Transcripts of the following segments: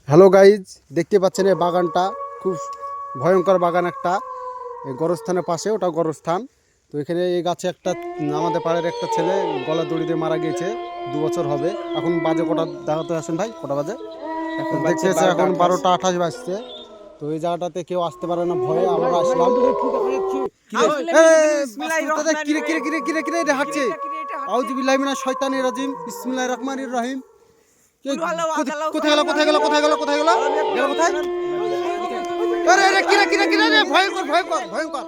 Hello guys, দেখতে পাচ্ছেন এই বাগানটা খুব ভয়ঙ্কর বাগান একটা। এই গোরস্থানের পাশে, ওটা গোরস্থান। তো এখানে এই গাছে একটা আমাদের পাড়ার একটা ছেলে গলা দড়ি দিয়ে মারা গিয়েছে, 2 বছর হবে। এখন বাজে কটা দেখাতে আসেন ভাই, কটা বাজে? এখন দেখতেছে এখন 12টা 28 বাজছে। তো এই জায়গাটাতে কেউ আসতে পারে না, ভয়ে আমরা আসলাম। কিরে কিরে কিরে কিরে কিরে রে হাঁটছে। আউযুবিল্লাহি মিনাশ শাইতানির রাজিম, বিসমিল্লাহির রহমানির রহিম। কোথায় গেল কোথায় গেল কোথায় গেল কোথায় গেল গেল কোথায়? আরে আরে কিরে কিরে কিরে রে, ভয়ঙ্কর ভয়ঙ্কর ভয়ঙ্কর,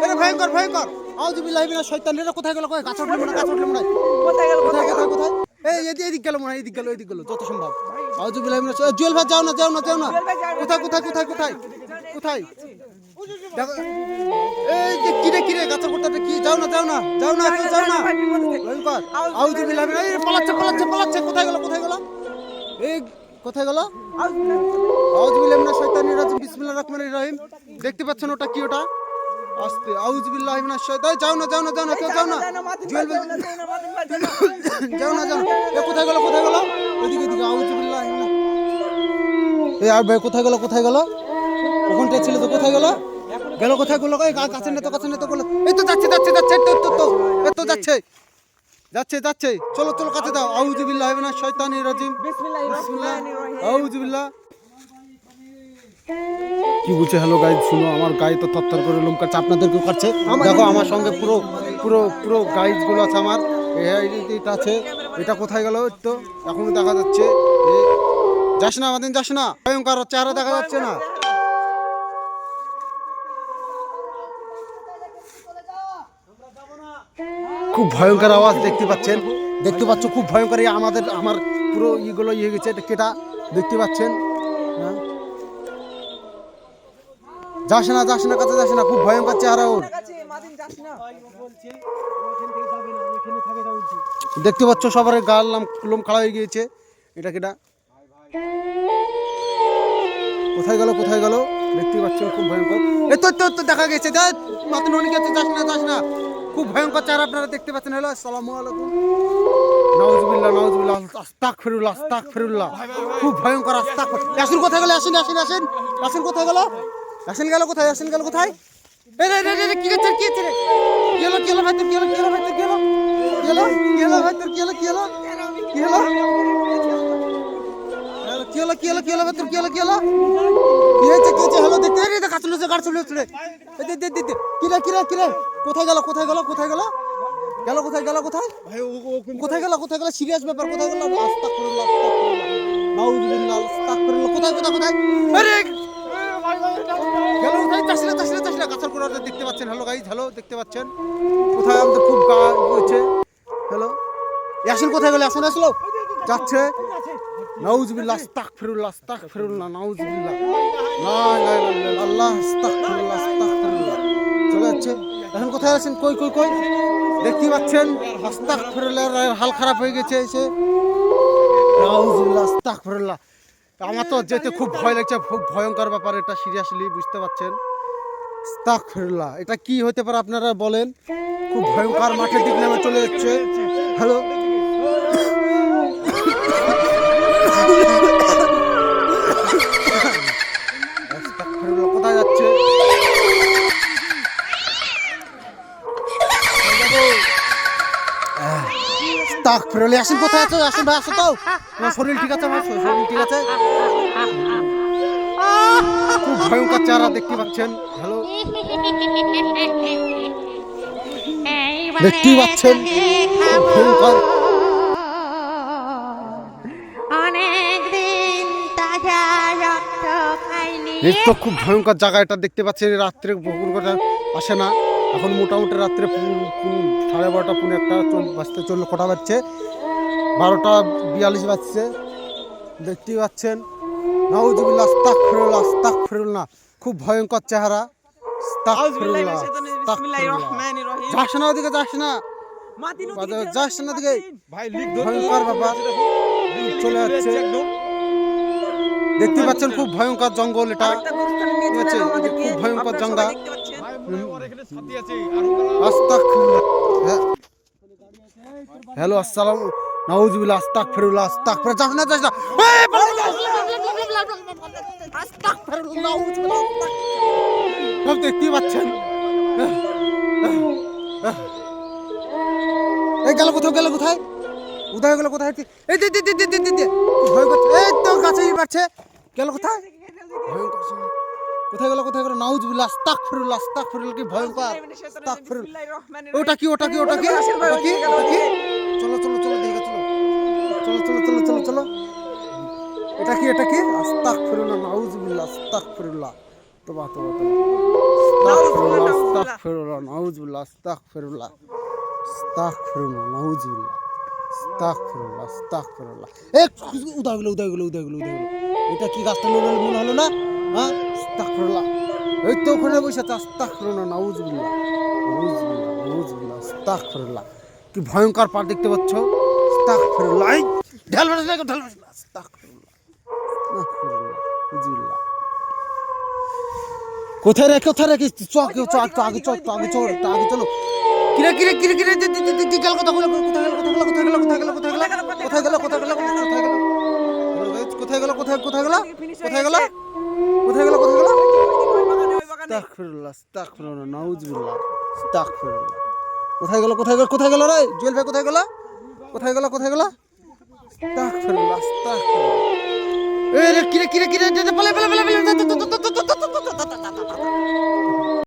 আরে ভয়ঙ্কর ভয়ঙ্কর। আউযুবিল্লাহি মিনাশ শাইতানির, কোথায় গেল? গাছ উঠলে মনে, গাছ উঠলে মনে, কোথায় গেল কোথায় কোথায় কোথায়? এই এদিক গেল মনে, এদিক গেল এদিক গেল যত সম্ভব। আউযুবিল্লাহি মিনাশ, জুয়েল ভাই যাও না যাও না যাও না। কোথায় কোথায় কোথায় কোথায় কোথায়? এই যে কিরে কিরে গাছের কোথাটা কি? যাও না যাও না যাও না যাও না। ভয়ঙ্কর। আউযুবিল্লাহি মিনাশ, এই পালাচ্ছে পালাচ্ছে পালাচ্ছে। কোথায় গেল কোথায় গেল? এই কোথায় গেল? আউযুবিল্লাহি মিনাশ শাইতানির রাজিম, বিসমিল্লাহির রহমানির রহিম। দেখতে পাচ্ছেন ওটা কি? ওটা আস্তে। আউযুবিল্লাহি মিনাশ শাইতানির, যাও না যাও না যাও না কেউ যাও না। জুয়েল ভাই যাও না যাও না। এ কোথায় গেল কোথায় গেল? এদিকে এদিকে। আউযুবিল্লাহি মিনাশ, এই আর ভাই কোথায় গেল কোথায় গেল? ওখানটা ছিল তো, কোথায় গেল? গেল কোথায় গেল? এই কাছে না তো কাছে না তো গেল। এই তো যাচ্ছে যাচ্ছে যাচ্ছে, তো যাচ্ছে যাচ্ছে যাচ্ছে। চলো চলো কাছে দাও। আউযুবিল্লাহি মিনাশ শাইতানির রাজিম, বিসমিল্লাহ আউযুবিল্লাহ। কি বলছে? হ্যালো গাইজ, শুনো, আমার গায়ে তো থরথর করে লোম কাটছে, আপনাদেরকেও কাটছে। দেখো আমার সঙ্গে পুরো পুরো পুরো গাইজ গুলো আছে আমার। এটা আছে, এটা কোথায় গেল? তো এখনো দেখা যাচ্ছে। যাস না আমাদের, যাস না, ভয়ঙ্কর চেহারা দেখা যাচ্ছে না। খুব ভয়ঙ্কর আওয়াজ দেখতে পাচ্ছেন, দেখতে পাচ্ছ খুব ভয়ঙ্কর। আমাদের আমার পুরো ইগুলো ইয়ে গেছে। এটা কেটা দেখতে পাচ্ছেন? হ্যাঁ, যাস না যাস না, কাছে যাস না, খুব ভয়ঙ্কর চেহারা ওর। দেখতে পাচ্ছ সবার গাল লোম খাড়া হয়ে গিয়েছে। এটা কেটা? কোথায় গেল কোথায় গেল? দেখতে পাচ্ছেন খুব ভয়ঙ্কর। এই তো দেখা গেছে, মাথা ননি গেছে। যাস না যাস না, খুব ভয়ঙ্কর চেহারা আপনারা দেখতে পাচ্ছেন। হ্যালো, আসসালামু আলাইকুম। নাউজুবিল্লাহ নাউজুবিল্লাহ, আস্তাগফিরুল্লাহ আস্তাগফিরুল্লাহ। খুব ভয়ঙ্কর। ইয়াসিন কোথায় গেল? ইয়াসিন ইয়াসিন ইয়াসিন ইয়াসিন কোথায় গেল? ইয়াসিন গেল কোথায়? ইয়াসিন গেল কোথায়? এই রে রে রে, কি হচ্ছে কি হচ্ছে রে? কি হলো কি হলো ভাই তোর? কি হলো কি হলো ভাই তোর? কি হলো কি হলো কি হলো ভাই তোর? কি হলো কি হলো কি হলো কি হলো কি হলো কি হলো ভাই তোর? কি হলো কি হলো কি হয়েছে কি হয়েছে? হ্যালো, দেখতে রে, গাছ চলে গাছ চলে চলে। এই দে দে দে, কি রে কি রে কি রে? কোথায় গেল কোথায় গেল কোথায় গেল? গেল কোথায় গেল কোথায়? কোথায় গেল কোথায় গেল? সিরিয়াস ব্যাপার। কোথায় গেল? আস্তাগফিরুল্লাহ আস্তাগফিরুল্লাহ নাউজুবিল্লাহ আস্তাগফিরুল্লাহ। কোথায় কোথায় কোথায়? আরে গেল কোথায়? চাষিরা চাষিরা চাষিরা গাছের কোড়াটা দেখতে পাচ্ছেন? হ্যালো গাইজ, হ্যালো, দেখতে পাচ্ছেন কোথায়? আমাদের খুব গা হয়েছে। হ্যালো, ইয়াসিন কোথায় গেল? ইয়াসিন আসলো, যাচ্ছে। নাউজুবিল্লাহ আস্তাগফিরুল্লাহ আস্তাগফিরুল্লাহ নাউজুবিল্লাহ, লা ইলাহা ইল্লাল্লাহ আস্তাগফিরুল্লাহ আস্তাগফিরুল্লাহ। চলে যাচ্ছে। এখন কোথায় আছেন? কই কই কই? দেখতে পাচ্ছেন আস্তাগফিরুল্লাহ, হাল খারাপ হয়ে গেছে এসে। নাউজুবিল্লাহ আস্তাগফিরুল্লাহ। আমার তো যেতে খুব ভয় লাগছে, খুব ভয়ঙ্কর ব্যাপার এটা, সিরিয়াসলি, বুঝতে পারছেন? আস্তাগফিরুল্লাহ, এটা কি হতে পারে আপনারা বলেন? খুব ভয়ঙ্কর, মাঠের দিক নামে চলে যাচ্ছে। হ্যালো, কোথায় যাচ্ছে? আস্তাগফিরুল্লাহ। আসেন কোথায় আছো? আসেন ভাই, আসো তো। তোমার শরীর ঠিক আছে? আমার শরীর ঠিক আছে? খুব ভয়ঙ্কর চেহারা দেখতে পাচ্ছেন। হ্যালো, দেখতেই পাচ্ছেন ভয়ঙ্কর। এই তো খুব ভয়ঙ্কর জায়গা এটা, দেখতে পাচ্ছেন। রাত্রে আসে না এখন, মোটামুটি রাত্রে 12:30 পুনে একটা বাজতে চললো, কটা বাজছে? 12:42 বাজছে। দেখতেই পাচ্ছেন। নাউজুবিল্লাহ আস্তাগফিরুল্লাহ আস্তাগফিরুল্লাহ, খুব ভয়ঙ্কর চেহারা। আস্তাগফিরুল্লাহ আস্তাগফিরুল্লাহ। যাস না ওদিকে, যাস না, যাস না ওদিকে, ভয়ঙ্কর ব্যাপার চলে যাচ্ছে। দেখতে পাচ্ছেন খুব ভয়ঙ্কর জঙ্গল এটা, ঠিক আছে? খুব ভয়ঙ্কর জঙ্গল। আস্তাগফিরুল্লাহ। হ্যালো, আসসালাম, নাউজুবিল্লাহ আস্তাগফিরুল্লাহ আস্তাগফিরুল্লাহ। যাস না যাস না, সব দেখতেই পাচ্ছেন। এই গেল কোথাও, গেল কোথায়, কোথায় গেল, কোথায়? এই দে দে দে দে দে দে, ভয় করছে, এই তো কাছেই পাচ্ছে, গেল কোথায়? ভয়ঙ্কর সময়। কোথায় গেল, কোথায় গেল? নাউজুবিল্লাহ, আস্তাগফিরুল্লাহ, আস্তাগফিরুল্লাহ, কি ভয়ঙ্কর, আস্তাগফিরুল্লাহ। ওটা কি, ওটা কি, ওটা কি, ওটা কি, ওটা কি? চলো চলো চলো দেখে চলো, চলো চলো চলো চলো চলো। এটা কি, এটা কি? আস্তাগফিরুল্লাহ, নাউজুবিল্লাহ, আস্তাগফিরুল্লাহ, তোবা তোবা তোবা, আস্তাগফিরুল্লাহ, আস্তাগফিরুল্লাহ, নাউজুবিল্লাহ, আস্তাগফিরুল্লাহ, আস্তাগফিরুল্লাহ, নাউজুবিল্লাহ, আস্তাগফিরুল্লাহ, আস্তাগফিরুল্লাহ। এই উদয় গেল, উদয় গেল, উদয় গেল, উদয় গেল। এটা কি গাছটা মনে হলো না? হ্যাঁ, আস্তাগফিরুল্লাহ। এই তো ওখানে বসে আছে, আস্তাগফিরুল্লাহ, নাউজুবিল্লাহ, নাউজুবিল্লাহ, নাউজুবিল্লাহ, আস্তাগফিরুল্লাহ। কি ভয়ঙ্কর পার দেখতে পাচ্ছ? আস্তাগফিরুল্লাহ। এই ঢাল বাড়াস না, ঢাল বাড়াস না, আস্তাগফিরুল্লাহ, আস্তাগফিরুল্লাহ, নাউজুবিল্লাহ। কোথায় রে, কোথায় রেখে চ আগে চ, একটু আগে চ, একটু আগে চ, একটু আগে চলো। কিরে কিরে কিরে কিরে কি গেল, কথা বলো, কোথায় গেল, কোথায় গেল, কোথায় গেল, কোথায় গেল, কোথায় গেল, কোথায় গেল, কোথায় গেল, কোথায় গেল, কোথায় গেল, কোথায় কোথায় গেল, কোথায় গেল, কোথায় গেল, কোথায় গেল? আস্তাগফিরুল্লাহ, আস্তাগফিরুল্লাহ, নাউজুবিল্লাহ, আস্তাগফিরুল্লাহ। কোথায় গেল, কোথায় গেল, কোথায় গেল রে জুয়েল ভাই, কোথায় গেল, কোথায় গেল, কোথায় গেল? আস্তাগফিরুল্লাহ, আস্তাগফিরুল্লাহ। এই রে কিরে কিরে কিরে, পালে পালে পালে পালে।